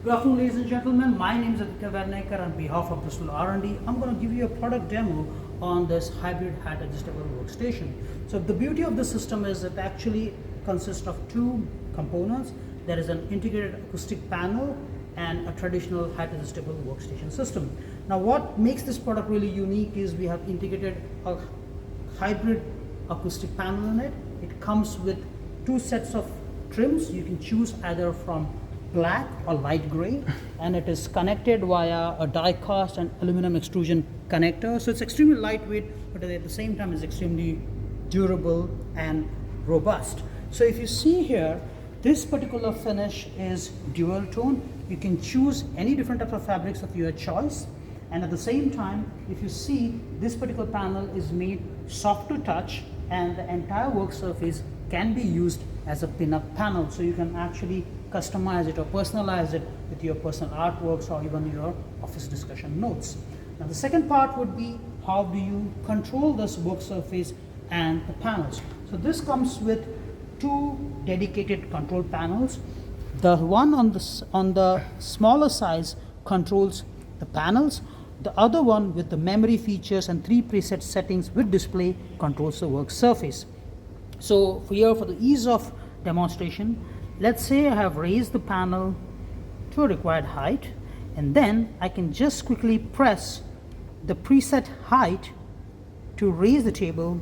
Good afternoon, ladies and gentlemen. My name is Aditya Varnekar on behalf of Bristol R&D. I'm going to give you a product demo on this hybrid height adjustable workstation. So the beauty of the system is it actually consists of two components. There is an integrated acoustic panel and a traditional height adjustable workstation system. Now what makes this product really unique is we have integrated a hybrid acoustic panel in it. It comes with two sets of trims. You can choose either from black or light gray, and it is connected via a die cast and aluminum extrusion connector. So it's extremely lightweight, but at the same time is extremely durable and robust. So if you see here, this particular finish is dual tone. You can choose any different type of fabrics of your choice. And at the same time, if you see, this particular panel is made soft to touch, and the entire work surface can be used as a pin-up panel. So you can actually customize it or personalize it with your personal artworks or even your office discussion notes. Now the second part would be, how do you control this work surface and the panels? So this comes with two dedicated control panels. The one on the smaller size controls the panels. The other one with the memory features and 3 preset settings with display controls the work surface. So for the ease of demonstration, let's say I have raised the panel to a required height, and then I can just quickly press the preset height to raise the table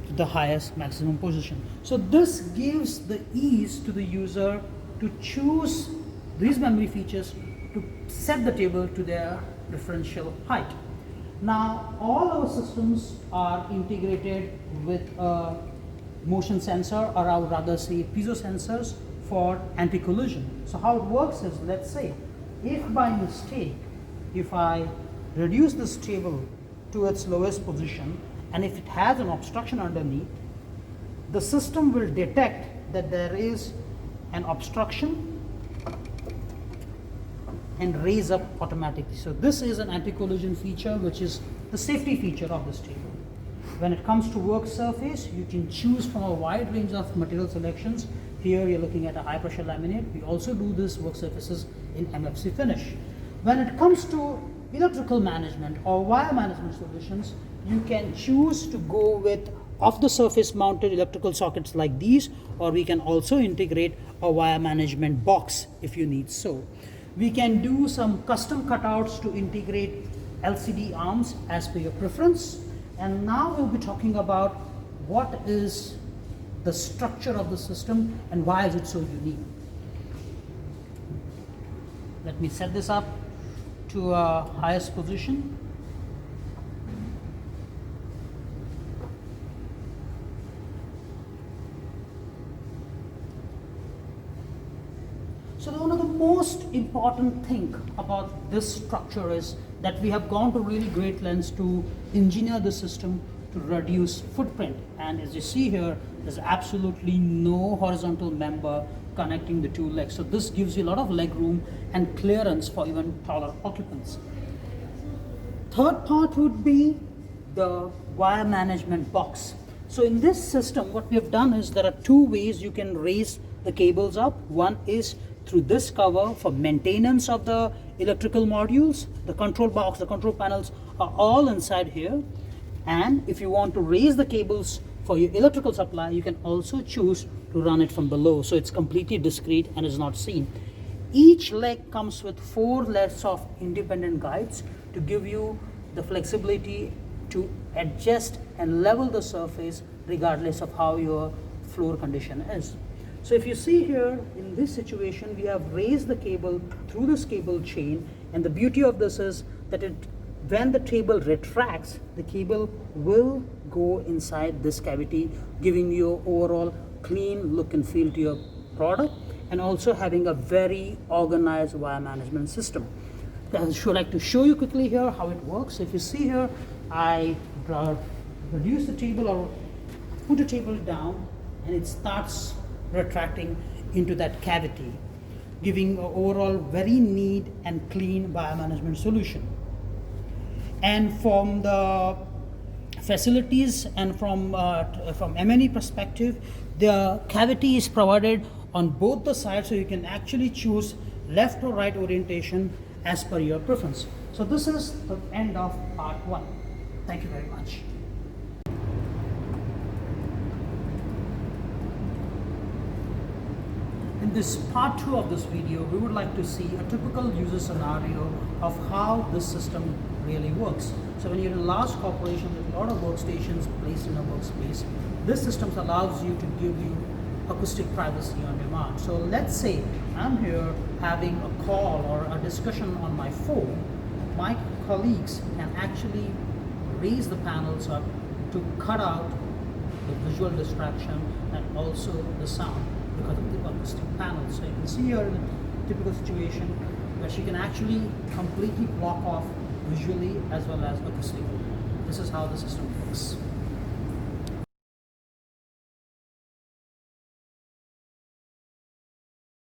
to the highest maximum position. So this gives the ease to the user to choose these memory features to set the table to their preferential height. Now all our systems are integrated with a motion sensor, or I would rather say piezo sensors for anti-collision. So how it works is, let's say if by mistake, if I reduce this table to its lowest position, and if it has an obstruction underneath, the system will detect that there is an obstruction and raise up automatically. So this is an anti-collision feature, which is the safety feature of this table. When it comes to work surface, you can choose from a wide range of material selections. Here you're looking at a high pressure laminate. We also do this work surfaces in MFC finish. When it comes to electrical management or wire management solutions, you can choose to go with off the surface mounted electrical sockets like these, or we can also integrate a wire management box if you need so. We can do some custom cutouts to integrate LCD arms as per your preference. And now we'll be talking about what is the structure of the system and why is it so unique. Let me set this up to a highest position. So one of the most important thing about this structure is that we have gone to really great lengths to engineer the system to reduce footprint. And as you see here, there's absolutely no horizontal member connecting the two legs. So this gives you a lot of leg room and clearance for even taller occupants. Third part would be the wire management box. So in this system, what we have done is there are two ways you can raise the cables up. One is through this cover for maintenance of the electrical modules. The control box, the control panels are all inside here. And if you want to raise the cables for your electrical supply, you can also choose to run it from below. So it's completely discreet and is not seen. Each leg comes with 4 layers of independent guides to give you the flexibility to adjust and level the surface regardless of how your floor condition is. So if you see here, in this situation, we have raised the cable through this cable chain, and the beauty of this is that when the table retracts, the cable will go inside this cavity, giving you overall clean look and feel to your product, and also having a very organized wire management system. I would like to show you quickly here how it works. So if you see here, I reduce the table or put the table down, and it starts retracting into that cavity, giving an overall very neat and clean wire management solution. And from the facilities and from M&E perspective, the cavity is provided on both the sides, so you can actually choose left or right orientation as per your preference. So this is the end of part 1. Thank you very much. In this part 2 of this video, we would like to see a typical user scenario of how this system really works. So when you're in a large corporation with a lot of workstations placed in a workspace, this system allows you to give you acoustic privacy on demand. So let's say I'm here having a call or a discussion on my phone. My colleagues can actually raise the panels up to cut out the visual distraction and also the sound because of the acoustic panel. So you can see here in a typical situation where she can actually completely block off visually as well as acoustically. This is how the system works.